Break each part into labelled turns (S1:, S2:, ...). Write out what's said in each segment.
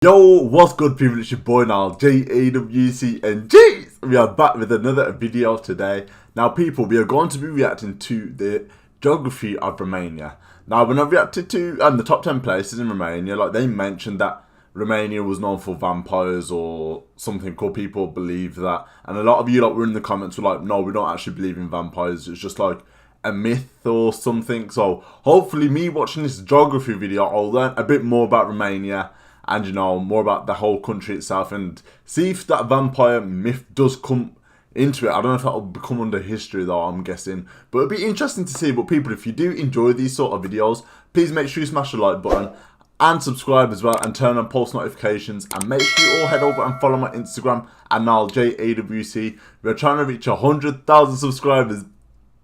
S1: Yo, what's good people, it's your boy Nyal, JAWC, and jeez, we are back with another video today. Now people, we are going to be reacting to the geography of Romania. Now when I reacted to the top 10 places in Romania, like they mentioned that Romania was known for vampires or something, cool, people believe that. And a lot of you were in the comments were like, no, we don't actually believe in vampires, it's just like a myth or something. So hopefully me watching this geography video, I'll learn a bit more about Romania and, you know, more about the whole country itself and see if that vampire myth does come into it. I don't know if that will become under history though, I'm guessing. But it'll be interesting to see. But people, if you do enjoy these sort of videos, please make sure you smash the like button and subscribe as well and turn on post notifications. And make sure you all head over and follow my Instagram at Nyal, JAWC. We're trying to reach 100,000 subscribers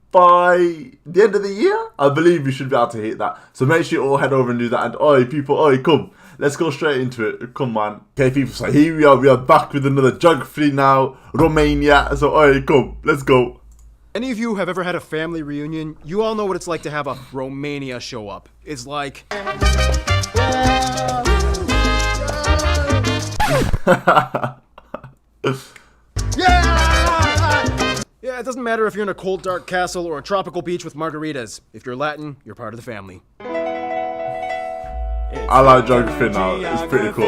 S1: by the end of the year. I believe we should be able to hit that. So make sure you all head over and do that. And oi people, oi come. Let's go straight into it. Come on. Okay, people, so here we are. We are back with another geography now. Romania. So, alright, come. Let's go.
S2: Any of you have ever had a family reunion? You all know what it's like to have a Romania show up. It's like... Yeah, it doesn't matter if you're in a cold, dark castle or a tropical beach with margaritas. If you're Latin, you're part of the family.
S1: I like geography now. It's pretty cool.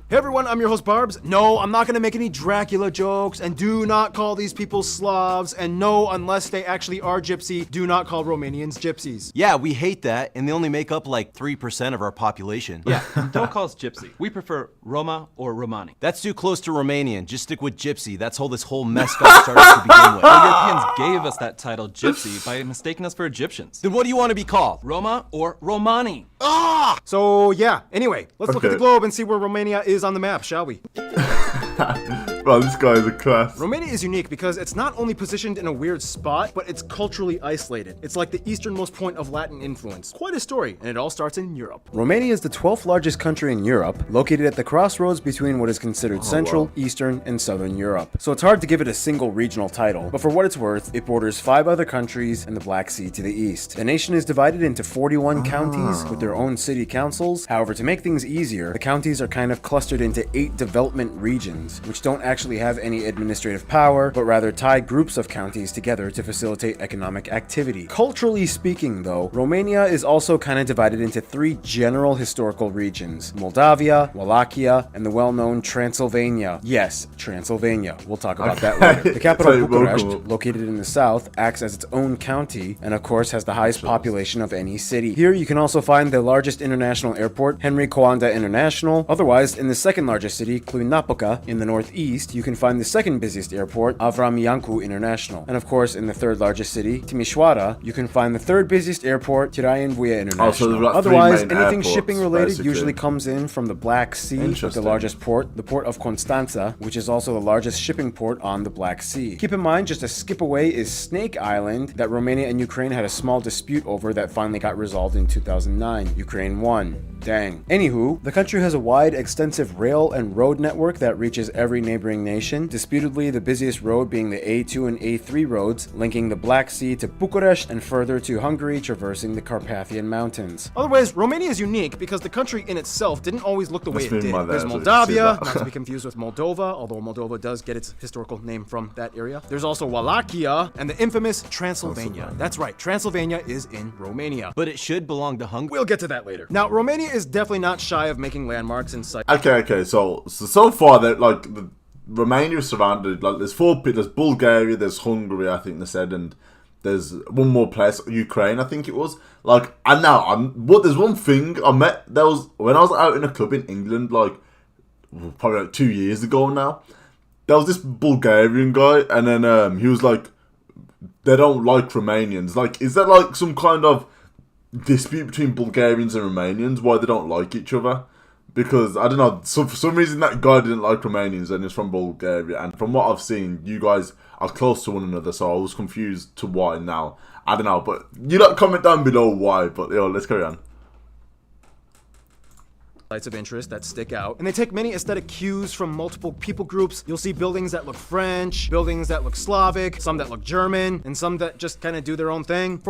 S2: Hey everyone, I'm your host Barbs. No, I'm not gonna make any Dracula jokes, and do not call these people Slavs, and no, unless they actually are gypsy, do not call Romanians gypsies.
S3: Yeah, we hate that, and they only make up like 3% of our population.
S4: Yeah, don't call us gypsy. We prefer Roma or Romani.
S3: That's too close to Romanian. Just stick with gypsy. That's how this whole mess got started to begin with.
S4: The Europeans gave us that title gypsy by mistaking us for Egyptians.
S3: Then what do you want to be called?
S4: Roma or Romani?
S3: Ah!
S2: So yeah, anyway, let's look at the globe and see where Romania is on the map, shall we?
S1: Well, this guy is a class.
S2: Romania is unique because it's not only positioned in a weird spot, but it's culturally isolated. It's like the easternmost point of Latin influence. Quite a story, and it all starts in Europe. Romania is the 12th largest country in Europe, located at the crossroads between what is considered Central, Eastern, and Southern Europe. So it's hard to give it a single regional title, but for what it's worth, it borders 5 other countries and the Black Sea to the east. The nation is divided into 41 counties with their own city councils. However, to make things easier, the counties are kind of clustered into 8 development regions, which don't actually have any administrative power, but rather tie groups of counties together to facilitate economic activity. Culturally speaking, though, Romania is also kind of divided into 3 general historical regions: Moldavia, Wallachia, and the well-known Transylvania. Yes, Transylvania. We'll talk about that later. The capital, Bucharest, located in the south, acts as its own county, and of course has the highest population of any city. Here you can also find the largest international airport, Henry Coanda International. Otherwise, in the second largest city, Cluj-Napoca, in the northeast, you can find the second busiest airport, Avram Iancu International. And of course, in the third largest city, Timișoara, you can find the third busiest airport, Tiraien Voie International. Otherwise, anything shipping related usually comes in from the Black Sea, with the largest port, the port of Constanța, which is also the largest shipping port on the Black Sea. Keep in mind, just a skip away is Snake Island, that Romania and Ukraine had a small dispute over that finally got resolved in 2009. Ukraine won. Dang. Anywho, the country has a wide, extensive rail and road network that reaches every neighboring nation, disputedly the busiest road being the A2 and A3 roads, linking the Black Sea to Bucharest and further to Hungary, traversing the Carpathian Mountains. Otherwise, Romania is unique because the country in itself didn't always look the way it did. There's Moldavia, not to be confused with Moldova, although Moldova does get its historical name from that area. There's also Wallachia, and the infamous Transylvania. That's right, Transylvania is in Romania.
S3: But it should belong to Hungary.
S2: We'll get to that later. Now, Romania is definitely not shy of making landmarks in sight.
S1: Okay, so far that Romania is surrounded, like there's Bulgaria, there's Hungary, I think they said, and there's one more place, Ukraine, I think it was. Like, and now there's one thing I met. There was when I was out in a club in England, like probably like 2 years ago now. There was this Bulgarian guy, and then he was like, they don't like Romanians. Like, is that like some kind of dispute between Bulgarians and Romanians? Why they don't like each other? Because, I don't know, so for some reason that guy didn't like Romanians and he's from Bulgaria. And from what I've seen, you guys are close to one another, so I was confused to why now. I don't know, but you comment down below why, but yo, let's carry on.
S2: Sites of interest that stick out, and they take many aesthetic cues from multiple people groups. You'll see buildings that look French, buildings that look Slavic, some that look German, and some that just kind of do their own thing.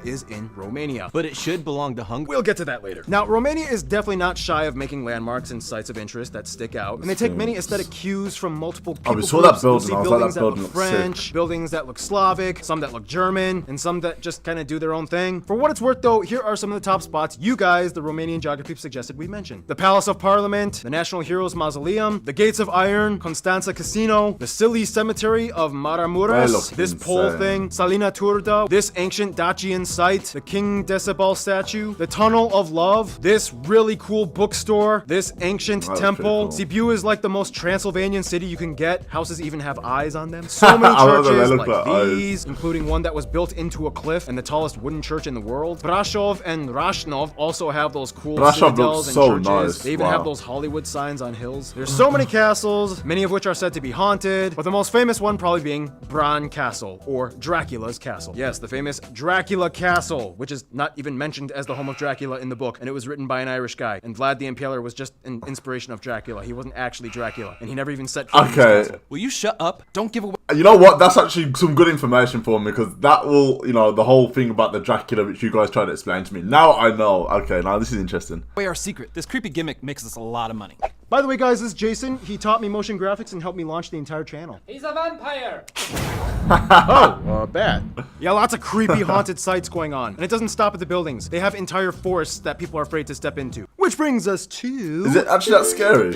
S2: is in Romania.
S4: But it should belong to Hungary.
S2: We'll get to that later. Now, Romania is definitely not shy of making landmarks and sites of interest that stick out, and they take many aesthetic cues from multiple people
S1: we saw that
S2: groups. You'll
S1: building.
S2: see
S1: I was like,
S2: buildings
S1: that
S2: that look
S1: building looks sick.
S2: French, buildings that look Slavic, some that look German, and some that just kind of do their own thing. For what it's worth, though, here are some of the top spots you guys, the Romanian geography, suggested we mention: the Palace of Parliament, the National Heroes Mausoleum, the Gates of Iron, Constanța Casino, the Silly Cemetery of Maramureș, this pole thing, Salina Turda, this ancient Dacian site, the King Decebal statue, the Tunnel of Love, this really cool bookstore, this ancient temple.
S1: Cool.
S2: Sibiu is like the most Transylvanian city you can get. Houses even have eyes on them. So many
S1: I love that they
S2: churches
S1: look
S2: like
S1: like
S2: these, including one that was built into a cliff and the tallest wooden church in the world. Brasov and Rashnov also have those cool
S1: Brasov
S2: citadels
S1: looks
S2: and
S1: so
S2: churches.
S1: nice.
S2: They even
S1: Wow.
S2: have those Hollywood signs on hills. There's so many castles, many of which are said to be haunted, but the most famous one probably being Bran Castle, or Dracula's castle. Yes, the famous Dracula Castle, which is not even mentioned as the home of Dracula in the book, and it was written by an Irish guy. And Vlad the Impaler was just an inspiration of Dracula. He wasn't actually Dracula, and he never even set foot in his
S1: Okay.
S2: castle.
S4: Will you shut up? Don't give away
S1: You know what? That's actually some good information for me, because that will, you know, the whole thing about the Dracula, which you guys tried to explain to me. Now I know. Okay, now this is interesting.
S4: our secret. This creepy gimmick makes us a lot of money.
S2: By the way, guys, this is Jason. He taught me motion graphics and helped me launch the entire channel.
S5: He's a vampire.
S2: Bad. Yeah, lots of creepy haunted sites going on. And it doesn't stop at the buildings. They have entire forests that people are afraid to step into. Which brings us to...
S1: Is it actually that scary?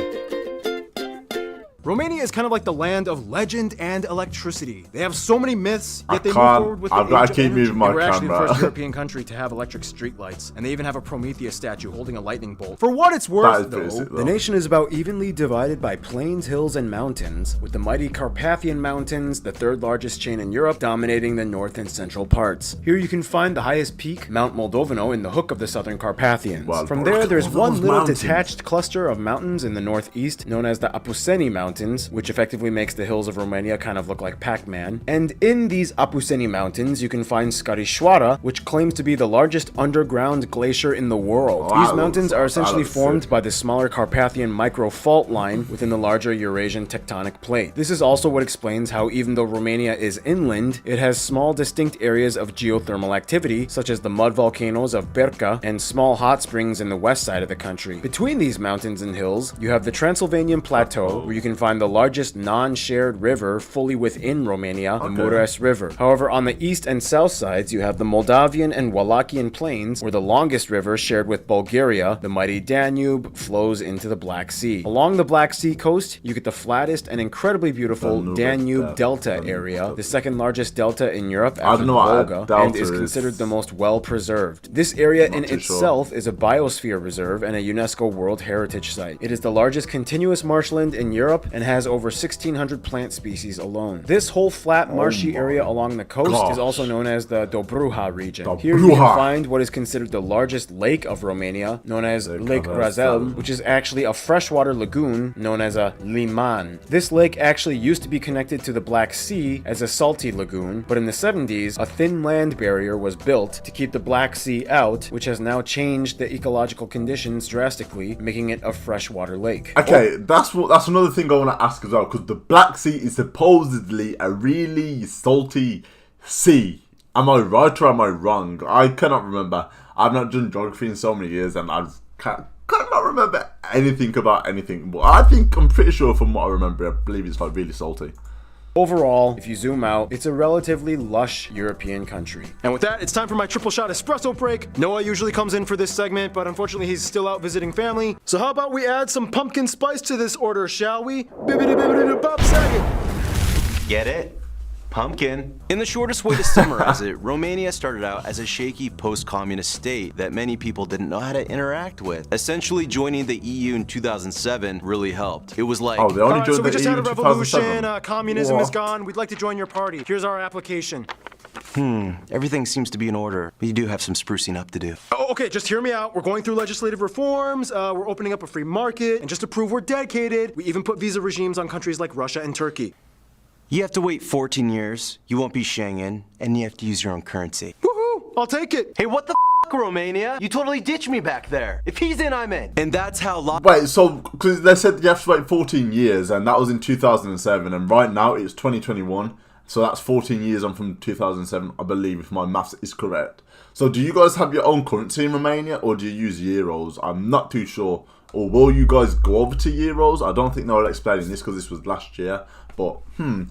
S2: Romania is kind of like the land of legend and electricity. They have so many myths, yet they move
S1: can't-
S2: forward with
S1: I've
S2: the
S1: gotta
S2: age of
S1: keep
S2: energy.
S1: moving my
S2: They were actually the
S1: camera.
S2: first European country to have electric streetlights, and they even have a Prometheus statue holding a lightning bolt. For what it's
S1: That
S2: worth,
S1: is pretty
S2: though,
S1: sick, though.
S2: the nation is about evenly divided by plains, hills, and mountains, with the mighty Carpathian Mountains, the third largest chain in Europe, dominating the north and central parts. Here you can find the highest peak, Mount Moldovino, in the hook of the southern Carpathians.
S1: Wow,
S2: From
S1: look
S2: there,
S1: at
S2: there's
S1: all
S2: one
S1: those
S2: little
S1: mountains.
S2: detached cluster of mountains in the northeast, known as the Apuseni Mountains, which effectively makes the hills of Romania kind of look like Pac-Man. And in these Apuseni Mountains, you can find Scaricioara, which claims to be the largest underground glacier in the world.
S1: Oh,
S2: These
S1: that
S2: mountains
S1: looks-
S2: are
S1: that
S2: essentially
S1: looks
S2: formed
S1: sick.
S2: by the smaller Carpathian micro-fault line within the larger Eurasian tectonic plate. This is also what explains how, even though Romania is inland, it has small distinct areas of geothermal activity, such as the mud volcanoes of Berca and small hot springs in the west side of the country. Between these mountains and hills, you have the Transylvanian Plateau, where you can find the largest non-shared river fully within Romania, the Mureș River. However, on the east and south sides, you have the Moldavian and Wallachian plains, where the longest river shared with Bulgaria, the mighty Danube, flows into the Black Sea. Along the Black Sea coast, you get the flattest and incredibly beautiful Danube Delta area, the second largest delta in Europe after
S1: don't
S2: the
S1: know what a
S2: Volga,
S1: delta
S2: and is
S1: is.
S2: considered the most well-preserved. This area in
S1: too sure.
S2: itself is a biosphere reserve and a UNESCO World Heritage Site. It is the largest continuous marshland in Europe and has over 1,600 plant species alone. This whole flat, marshy area along the coast is
S1: gosh.
S2: also known as the Dobruja region. Here you can find what is considered the largest lake of Romania, known as Lake Razelm, which is actually a freshwater lagoon known as a liman. This lake actually used to be connected to the Black Sea as a salty lagoon, but in the 70s, a thin land barrier was built to keep the Black Sea out, which has now changed the ecological conditions drastically, making it a freshwater lake.
S1: Okay, that's another thing I want to ask as well, because the Black Sea is supposedly a really salty sea. Am I right or am I wrong? I cannot remember. I've not done geography in so many years, and I cannot remember anything about anything. But I'm pretty sure from what I remember, I believe it's like really salty.
S2: Overall, if you zoom out, it's a relatively lush European country. And with that, it's time for my triple shot espresso break. Noah usually comes in for this segment, but unfortunately he's still out visiting family. So how about we add some pumpkin spice to this order, shall we? Bibbidi-bibbidi-bop Saget.
S3: Get it? Pumpkin.
S4: In the shortest way to summarize it, Romania started out as a shaky post-communist state that many people didn't know how to interact with. Essentially, joining the EU in 2007 really helped. It was like,
S1: Oh, they only
S2: Alright,
S1: joined
S2: so we
S1: the
S2: just
S1: EU
S2: had a
S1: in
S2: revolution,
S1: 2007.
S2: communism
S1: What?
S2: is gone, we'd like to join your party. Here's our application.
S3: everything seems to be in order, but you do have some sprucing up to do.
S2: Oh, okay, just hear me out. We're going through legislative reforms, we're opening up a free market, and just to prove we're dedicated, we even put visa regimes on countries like Russia and Turkey.
S3: You have to wait 14 years, you won't be Schengen, and you have to use your own currency.
S2: Woohoo! I'll take it.
S3: Hey, what the f, Romania? You totally ditched me back there. If he's in, I'm in. And that's how
S1: Wait, so because they said you have to wait 14 years, and that was in 2007, and right now it's 2021, So that's 14 years on from 2007, I believe, if my maths is correct. So do you guys have your own currency in Romania, or do you use euros? I'm not too sure. Or will you guys go over to euros? I don't think they were explaining this because this was last year. But,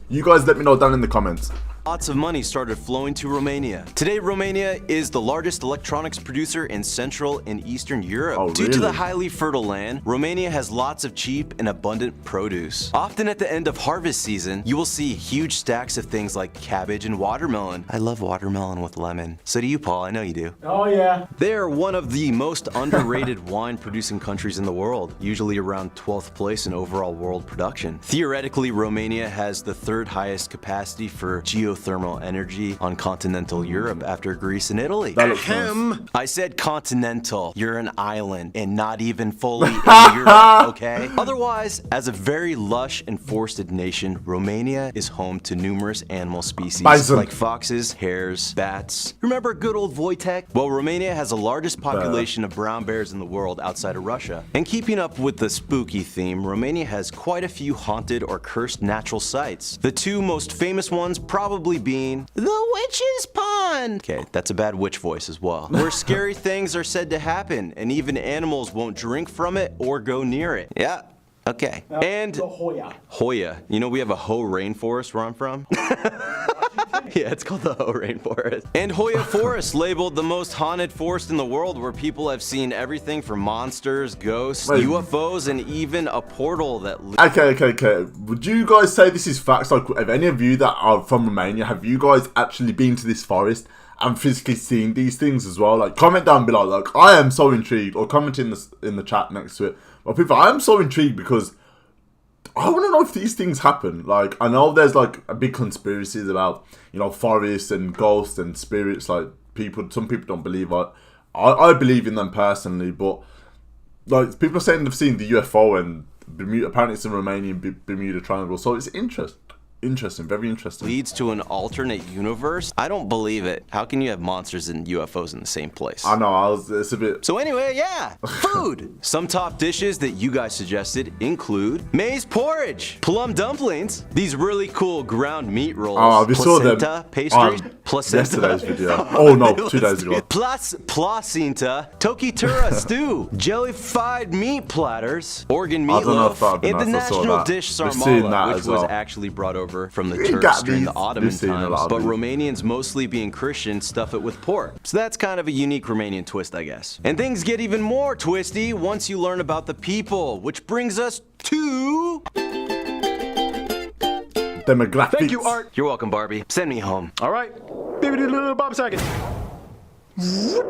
S1: you guys let me know down in the comments.
S4: Lots of money started flowing to Romania. Today, Romania is the largest electronics producer in Central and Eastern Europe.
S1: Oh,
S4: Due to
S1: really?
S4: the highly fertile land, Romania has lots of cheap and abundant produce. Often at the end of harvest season, you will see huge stacks of things like cabbage and watermelon. I love watermelon with lemon. So do you, Paul. I know you do.
S2: Oh yeah.
S4: They are one of the most underrated wine-producing countries in the world, usually around 12th place in overall world production. Theoretically, Romania has the third highest capacity for geothermal energy on continental Europe after Greece and Italy.
S1: That looks nice.
S4: I said continental. You're an island and not even fully in Europe, okay? Otherwise, as a very lush and forested nation, Romania is home to numerous animal species
S1: Bison.
S4: like foxes, hares, bats. Remember good old Wojtek? Well, Romania has the largest population of brown bears in the world outside of Russia. And keeping up with the spooky theme, Romania has quite a few haunted or cursed natural sites. The two most famous ones probably being the Witch's Pond. Okay, that's a bad witch voice as well. Where scary things are said to happen, and even animals won't drink from it or go near it. Yeah. Okay. And
S2: The Hoya.
S4: Hoya. You know we have a Ho rainforest where I'm from? Yeah, it's called the Ho rainforest. And Hoya Forest, labeled the most haunted forest in the world, where people have seen everything from monsters, ghosts,
S1: Wait.
S4: UFOs, and even a portal that
S1: Okay. Would you guys say this is facts? Like, if any of you that are from Romania, have you guys actually been to this forest and physically seen these things as well? Like, comment down below. Like, I am so intrigued. Or comment in the chat next to it. Well, people, I am so intrigued because I want to know if these things happen. Like, I know there's like a big conspiracies about, you know, forests and ghosts and spirits. Like, some people don't believe it. I believe in them personally, but like, people are saying they've seen the UFO and Bermuda. Apparently, it's in Romanian Bermuda Triangle. So it's interesting, very interesting.
S4: leads to an alternate universe. I don't believe it. How can you have monsters and UFOs in the same place?
S1: I know, it's a bit...
S4: So anyway, yeah, food. Some top dishes that you guys suggested include maize porridge, plum dumplings, these really cool ground meat rolls,
S1: Oh, we saw them
S4: placenta pastries,
S1: on
S4: placenta.
S1: yesterday's video. Oh no, 2 days ago.
S4: Plus placenta, tokitura stew, jellified meat platters, organ
S1: I don't know if
S4: meatloaf,
S1: that'd be
S4: and the
S1: nice, I saw
S4: national
S1: that.
S4: dish
S1: We've seen that
S4: sarmala, which
S1: as
S4: was
S1: well.
S4: actually brought over from the
S1: We
S4: Turks
S1: got
S4: during
S1: these.
S4: the Ottoman
S1: We've seen a lot
S4: times,
S1: of
S4: but
S1: these.
S4: Romanians, mostly being Christian, stuff it with pork. So that's kind of a unique Romanian twist, I guess. And things get even more twisty once you learn about the people, which brings us to...
S1: Demographics.
S2: Thank you, Art.
S4: You're welcome, Barbie. Send me home.
S2: All right. Bob second. The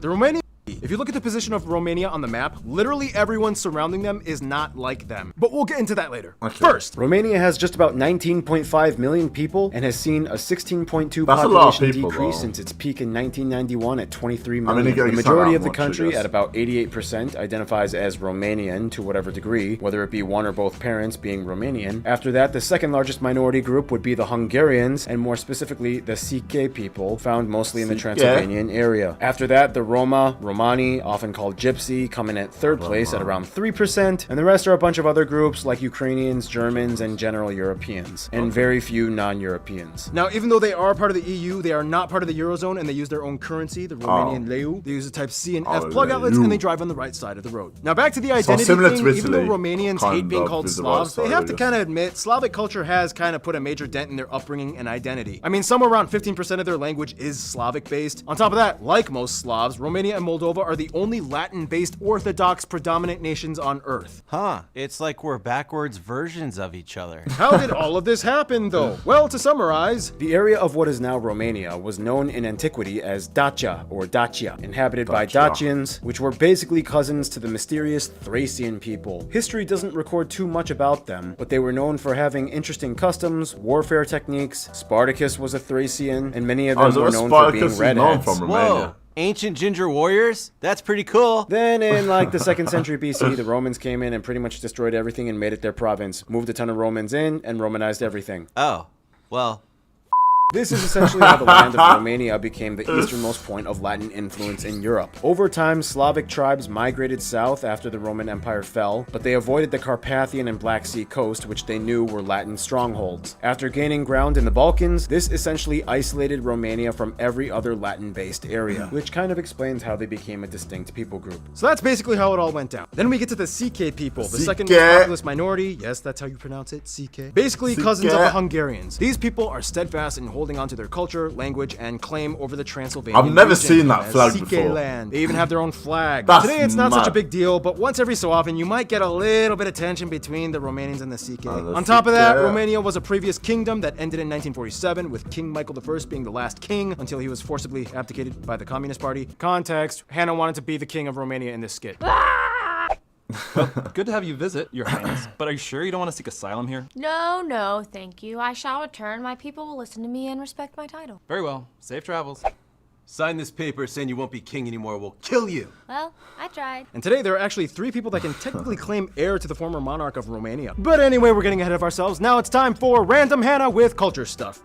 S2: Romanian. If you look at the position of Romania on the map, literally everyone surrounding them is not like them. But we'll get into that later.
S1: Okay.
S2: First, Romania has just about 19.5 million people and has seen a 16.2
S1: That's a lot of
S2: population
S1: people,
S2: decrease
S1: though.
S2: since its peak in 1991 at 23
S1: I
S2: million.
S1: mean,
S2: The
S1: it's not
S2: majority
S1: that
S2: of the
S1: much, I
S2: country,
S1: guess.
S2: at about 88%, identifies as Romanian to whatever degree, whether it be one or both parents being Romanian. After that, the second largest minority group would be the Hungarians, and more specifically, the Sikh people, found mostly in the Transylvanian area. After that, the Roma, Romani, often called Gypsy, come in at third place at around 3%, and the rest are a bunch of other groups like Ukrainians, Germans, and general Europeans, and very few non-Europeans. Now, even though they are part of the EU, they are not part of the Eurozone, and they use their own currency, the Romanian leu. They use the type C and F plug outlets,
S1: leu.
S2: and they drive on the right side of the road. Now, back to the identity
S1: similar to
S2: thing, even though
S1: Italy,
S2: Romanians
S1: kind
S2: hate being
S1: of,
S2: called
S1: is the right
S2: Slavs, they
S1: side,
S2: have
S1: I
S2: to
S1: guess.
S2: kind of admit Slavic culture has kind of put a major dent in their upbringing and identity. I mean, somewhere around 15% of their language is Slavic-based. On top of that, like most Slavs, Romania and Moldova are the only Latin-based Orthodox predominant nations on Earth.
S3: Huh, it's like we're backwards versions of each other.
S2: How did all of this happen, though? Well, to summarize, the area of what is now Romania was known in antiquity as Dacia or Dacia, inhabited by
S1: Dacia.
S2: Dacians, which were basically cousins to the mysterious Thracian people. History doesn't record too much about them, but they were known for having interesting customs, warfare techniques. Spartacus was a Thracian, and many of them
S1: so
S2: were known for being
S1: Spartacus is known
S2: redheads.
S1: from Romania.
S3: Whoa, ancient ginger warriors? That's pretty cool.
S2: Then in like the 2nd century BC, the Romans came in and pretty much destroyed everything and made it their province, moved a ton of Romans in, and Romanized everything.
S3: Oh, well,
S2: This is essentially how the land of Romania became the easternmost point of Latin influence in Europe. Over time, Slavic tribes migrated south after the Roman Empire fell, but they avoided the Carpathian and Black Sea coast, which they knew were Latin strongholds. After gaining ground in the Balkans, this essentially isolated Romania from every other Latin-based area, which kind of explains how they became a distinct people group. So that's basically how it all went down. Then we get to the CK people, the second most populous minority. Yes, that's how you pronounce it, CK. Basically cousins of the Hungarians. These people are steadfast in holding on to their culture, language, and claim over the Transylvanian
S1: I've never
S2: region
S1: seen that
S2: as
S1: flag
S2: CK
S1: before.
S2: land. They even have their own flag.
S1: That's
S2: Today it's not such a
S1: mad.
S2: big deal, but once every so often you might get a little bit of tension between the Romanians and the CK.
S1: Oh, the
S2: On top of that,
S1: CK.
S2: Romania was a previous kingdom that ended in 1947, with King Michael I being the last king until he was forcibly abdicated by the Communist Party. Context: Hannah wanted to be the king of Romania in this skit.
S5: Good to have you visit, Your Highness. But are you sure you don't want to seek asylum here?
S6: No, no, thank you. I shall return. My people will listen to me and respect my title.
S5: Very well. Safe travels.
S3: Sign this paper saying you won't be king anymore. We'll kill you.
S6: Well, I tried.
S2: And today there are actually 3 people that can technically claim heir to the former monarch of Romania. But anyway, we're getting ahead of ourselves. Now it's time for Random Hannah with culture stuff.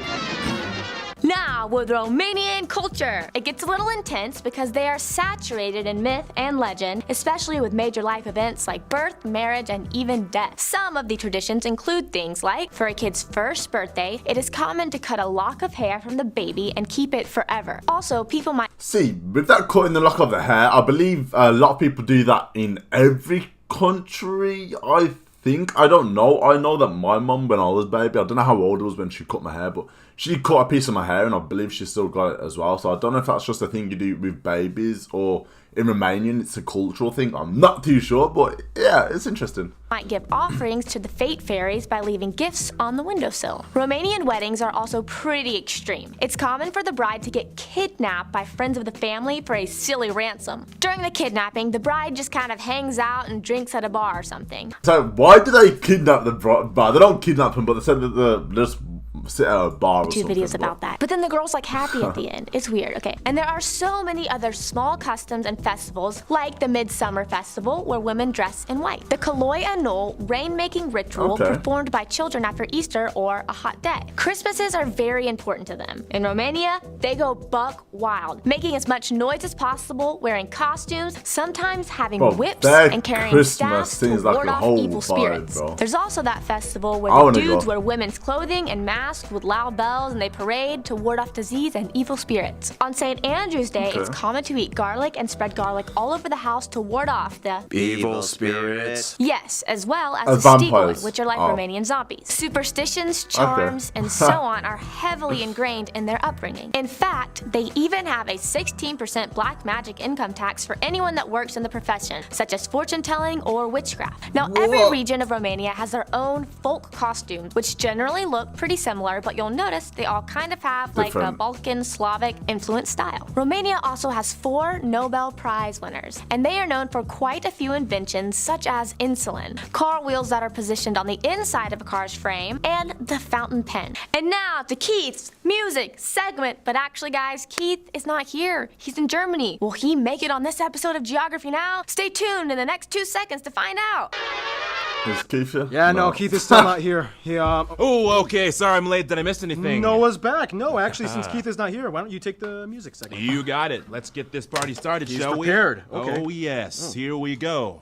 S6: Now with Romanian culture. It gets a little intense because they are saturated in myth and legend, especially with major life events like birth, marriage, and even death. Some of the traditions include things like, for a kid's first birthday, it is common to cut a lock of hair from the baby and keep it forever. Also, people might
S1: See, with that cutting the lock of the hair, I believe a lot of people do that in every country, I think. I don't know. I know that my mum, when I was a baby, I don't know how old I was when she cut my hair, but she cut a piece of my hair and I believe she still got it as well. So I don't know if that's just a thing you do with babies or in Romanian it's a cultural thing. I'm not too sure, but yeah, it's interesting.
S6: might give offerings to the fate fairies by leaving gifts on the windowsill. Romanian weddings are also pretty extreme. It's common for the bride to get kidnapped by friends of the family for a silly ransom. During the kidnapping, the bride just kind of hangs out and drinks at a bar or something.
S1: So why do they kidnap the bride? They don't kidnap him, but they said that they just sit at a bar or
S6: Two
S1: something.
S6: videos about that. But then the girl's like happy at the end. It's weird, okay. And there are so many other small customs and festivals, like the Midsummer Festival, where women dress in white. The Kaloi Anul rain-making ritual performed by children after Easter or a hot day. Christmases are very important to them. In Romania, they go buck wild, making as much noise as possible, wearing costumes, sometimes having
S1: Bro,
S6: whips
S1: their
S6: and carrying
S1: Christmas
S6: staffs to
S1: seems like
S6: ward
S1: a
S6: off
S1: whole
S6: evil
S1: vibe,
S6: spirits.
S1: bro.
S6: There's also that festival where
S1: I
S6: the
S1: wanna
S6: dudes
S1: go.
S6: wear women's clothing and masks with loud bells, and they parade to ward off disease and evil spirits. On St. Andrew's Day, it's common to eat garlic and spread garlic all over the house to ward off the
S2: Evil spirits.
S6: yes, as well as
S1: As
S6: the
S1: vampires.
S6: Stigoi, which are like
S1: Oh.
S6: Romanian zombies. Superstitions, charms, and so on are heavily ingrained in their upbringing. In fact, they even have a 16% black magic income tax for anyone that works in the profession, such as fortune telling or witchcraft. Now, every region of Romania has their own folk costumes, which generally look pretty similar, but you'll notice they all kind of have like a
S1: Different.
S6: Balkan Slavic influence style. Romania also has 4 Nobel Prize winners, and they are known for quite a few inventions such as insulin, car wheels that are positioned on the inside of a car's frame, and the fountain pen. And now to Keith's music segment. But actually, guys, Keith is not here. He's in Germany. Will he make it on this episode of Geography Now? Stay tuned in the next 2 seconds to find out.
S1: Is Keith here?
S2: Yeah, no, Keith is still not here. He,
S7: Oh, okay. Sorry I'm late. Did I miss anything?
S2: Noah's back. No, actually, since Keith is not here, why don't you take the music segment?
S7: You got it. Let's get this party started,
S2: He's
S7: shall
S2: prepared.
S7: we?
S2: Okay.
S7: Oh, yes. Here we go.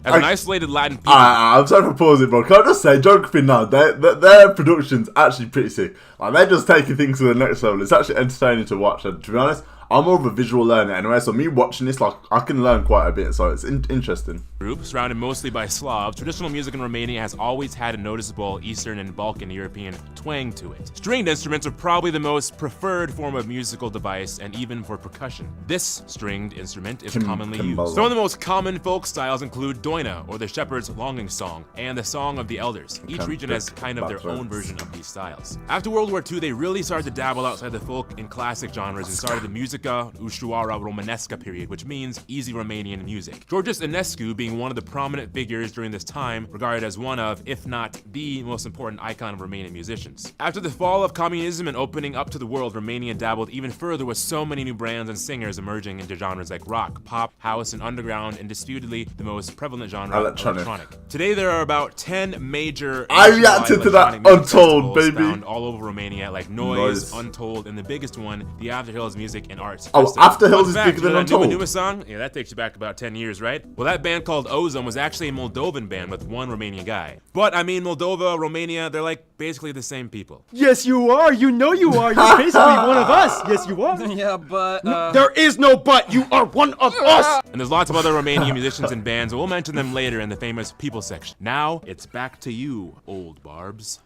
S7: As an isolated Latin people...
S1: I'm sorry for pausing, bro. Can I just say, Geography Now, their production's actually pretty sick. Like, they're just taking things to the next level. It's actually entertaining to watch. And to be honest, I'm more of a visual learner anyway, so me watching this, like, I can learn quite a bit, so it's interesting.
S7: group, surrounded mostly by Slavs, traditional music in Romania has always had a noticeable Eastern and Balkan European twang to it. Stringed instruments are probably the most preferred form of musical device, and even for percussion. This stringed instrument is commonly used. Some of the most common folk styles include Doina, or the shepherd's longing song, and the song of the elders. Each region has kind of their own version of these styles. After World War II, they really started to dabble outside the folk and classic genres and started the music Musica Ușoară Romanescă period, which means easy Romanian music. Georges Enescu being one of the prominent figures during this time, regarded as one of, if not the most important icon of Romanian musicians. After the fall of communism and opening up to the world, Romania dabbled even further with so many new brands and singers emerging into genres like rock, pop, house, and underground, and disputedly the most prevalent genre, electronic. Today there are about 10 major
S1: I reacted to that Untold, baby.
S7: Found all over Romania, like Noise, Untold, and the biggest one, the After Hills Music and Arts.
S1: Oh,
S7: Festival.
S1: After Hills is
S7: Fun
S1: bigger
S7: fact,
S1: than Untold.
S7: Numa song? Yeah, that takes you back about 10 years, right? Well, that band called Ozone was actually a Moldovan band with one Romanian guy. But, I mean, Moldova, Romania, they're like basically the same people.
S2: Yes, you are. You know you are. You're basically one of us. Yes, you are.
S5: Yeah, but
S2: There is no but. You are one of us.
S7: And there's lots of other Romanian musicians and bands, and we'll mention them later in the famous people section. Now, it's back to you, old barbs.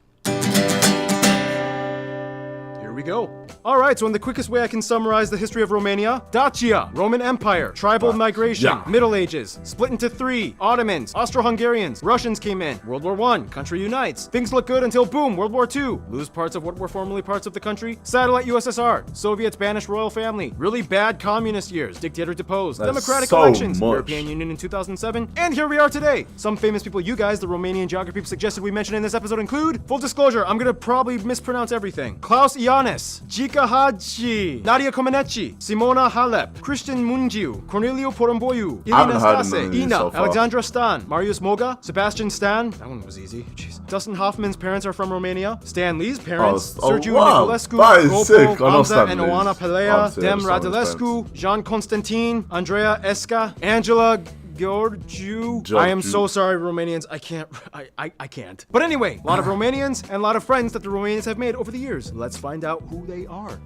S2: Here we go. Alright, so in the quickest way I can summarize the history of Romania: Dacia, Roman Empire, tribal migration,
S1: yeah.
S2: Middle Ages, split into three, Ottomans, Austro-Hungarians, Russians came in, World War I, country unites. Things look good until boom, World War II. Lose parts of what were formerly parts of the country. Satellite USSR. Soviets banish royal family. Really bad communist years. Dictator deposed.
S1: That's
S2: Democratic
S1: so
S2: elections.
S1: much.
S2: European Union in 2007. And here we are today. Some famous people you guys, the Romanian geography people, suggested we mention in this episode include, full disclosure, I'm gonna probably mispronounce everything: Klaus Ioannis, Gica Hagi, Nadia Comaneci, Simona Halep, Christian Mungiu, Cornelio Porumboiu,
S1: haven't
S2: Irina
S1: heard of
S2: Stase,
S1: none of these
S2: Ina,
S1: so far.
S2: Alexandra Stan, Marius Moga, Sebastian Stan. That one was easy. Jeez. Dustin Hoffman's parents are from Romania. Stan Lee's parents, Sergiu
S1: wow.
S2: Niculescu,
S1: That is sick. I
S2: Gopo,
S1: know
S2: Amza,
S1: Stan
S2: and
S1: Lee's.
S2: Oana Pelea,
S1: Obviously, I
S2: Dem
S1: understand his
S2: Radulescu, Jean Constantin, Andrea Esca, Angela Georgiou. I am so sorry, Romanians. I can't. But anyway, a lot of Romanians and a lot of friends that the Romanians have made over the years. Let's find out who they are.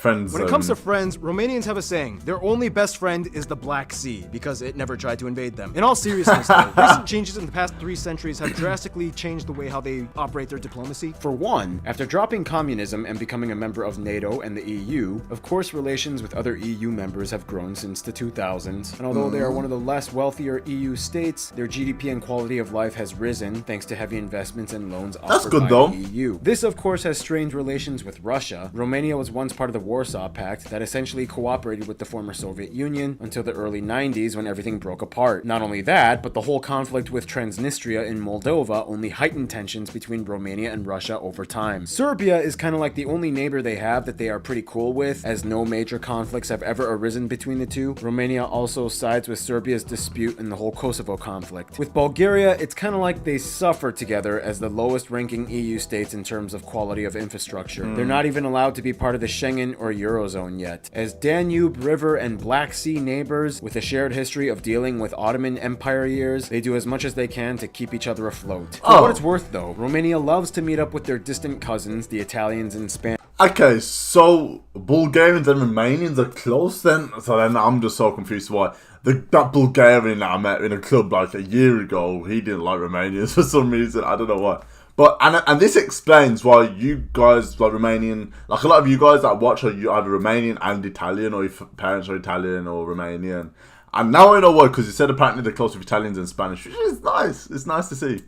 S1: Friends.
S2: When it comes to friends, Romanians have a saying: their only best friend is the Black Sea, because it never tried to invade them. In all seriousness, though, recent changes in the past 3 centuries have drastically changed the way how they operate their diplomacy. For one, after dropping communism and becoming a member of NATO and the EU, of course relations with other EU members have grown since the 2000s, and although they are one of the less wealthier EU states, their GDP and quality of life has risen thanks to heavy investments and loans offered
S1: good,
S2: by
S1: though.
S2: the EU. This, of course, has strained relations with Russia. Romania was once part of the Warsaw Pact that essentially cooperated with the former Soviet Union until the early 90s when everything broke apart. Not only that, but the whole conflict with Transnistria in Moldova only heightened tensions between Romania and Russia over time. Serbia is kind of like the only neighbor they have that they are pretty cool with, as no major conflicts have ever arisen between the two. Romania also sides with Serbia's dispute in the whole Kosovo conflict. With Bulgaria, it's kind of like they suffer together as the lowest ranking EU states in terms of quality of infrastructure. They're not even allowed to be part of the Schengen or Eurozone yet. As Danube River and Black Sea neighbors with a shared history of dealing with Ottoman Empire years, they do as much as they can to keep each other afloat. For what it's worth though, Romania loves to meet up with their distant cousins, the Italians and Spanish.
S1: Okay, so Bulgarians and Romanians are close then? So then I'm just so confused why. That Bulgarian that I met in a club like a year ago, he didn't like Romanians for some reason, I don't know why. But, and this explains why you guys, like Romanian, like a lot of you guys that watch are you either Romanian and Italian, or your parents are Italian or Romanian. And now I know why, because you said apparently they're close with Italians and Spanish, which is nice. It's nice to see.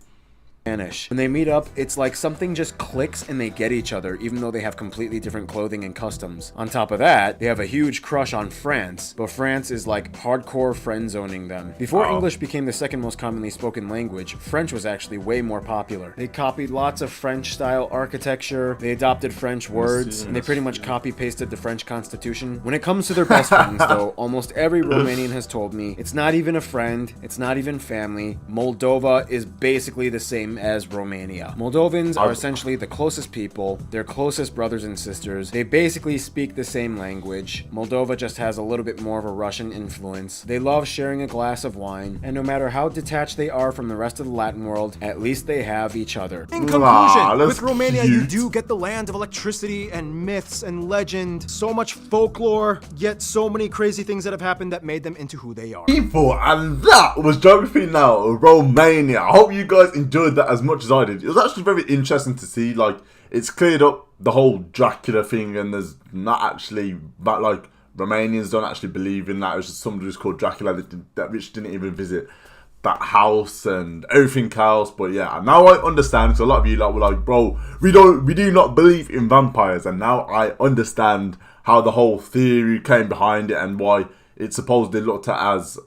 S2: When they meet up, it's like something just clicks and they get each other, even though they have completely different clothing and customs. On top of that, they have a huge crush on France, but France is like hardcore friend zoning them. Before English became the second most commonly spoken language, French was actually way more popular. They copied lots of French-style architecture, they adopted French words, and they pretty much copy-pasted the French Constitution. When it comes to their best friends, though, almost every Romanian has told me, it's not even a friend, it's not even family. Moldova is basically the same as Romania. Moldovans are essentially the closest people, their closest brothers and sisters. They basically speak the same language. Moldova just has a little bit more of a Russian influence. They love sharing a glass of wine, and no matter how detached they are from the rest of the Latin world, at least they have each other. In conclusion, with Romania you do get the land of electricity and myths and legend, so much folklore, yet so many crazy things that have happened that made them into who they are.
S1: People, and that was Geography Now, Romania. I hope you guys enjoyed that as much as I did. It was actually very interesting to see, like, it's cleared up the whole Dracula thing, and there's not actually, but like, Romanians don't actually believe in that. It was just somebody who's called Dracula that which didn't even visit. that house and everything else. But yeah, now I understand, because a lot of you were like, bro, we do not believe in vampires, and now I understand how the whole theory came behind it and why it's supposedly looked at as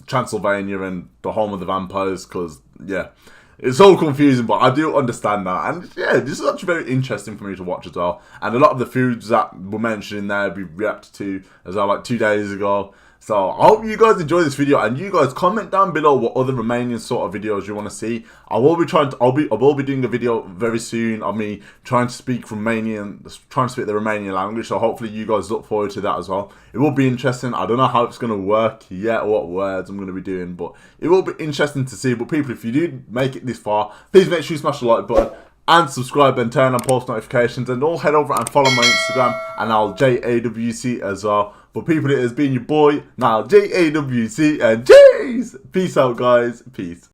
S1: Transylvania and the home of the vampires, because yeah, it's all confusing, but I do understand that. And yeah, this is actually very interesting for me to watch as well. And a lot of the foods that were mentioned in there we reacted to as well, like 2 days ago. So I hope you guys enjoy this video, and you guys comment down below what other Romanian sort of videos you want to see. I will be doing a video very soon of me trying to speak Romanian, trying to speak the Romanian language. So hopefully you guys look forward to that as well. It will be interesting. I don't know how it's going to work yet or what words I'm going to be doing, but it will be interesting to see. But people, if you do make it this far, please make sure you smash the like button and subscribe and turn on post notifications, and all head over and follow my Instagram and I'll JAWC as well. But people, it has been your boy Nyal, JAWC, and jeez, peace out guys, peace.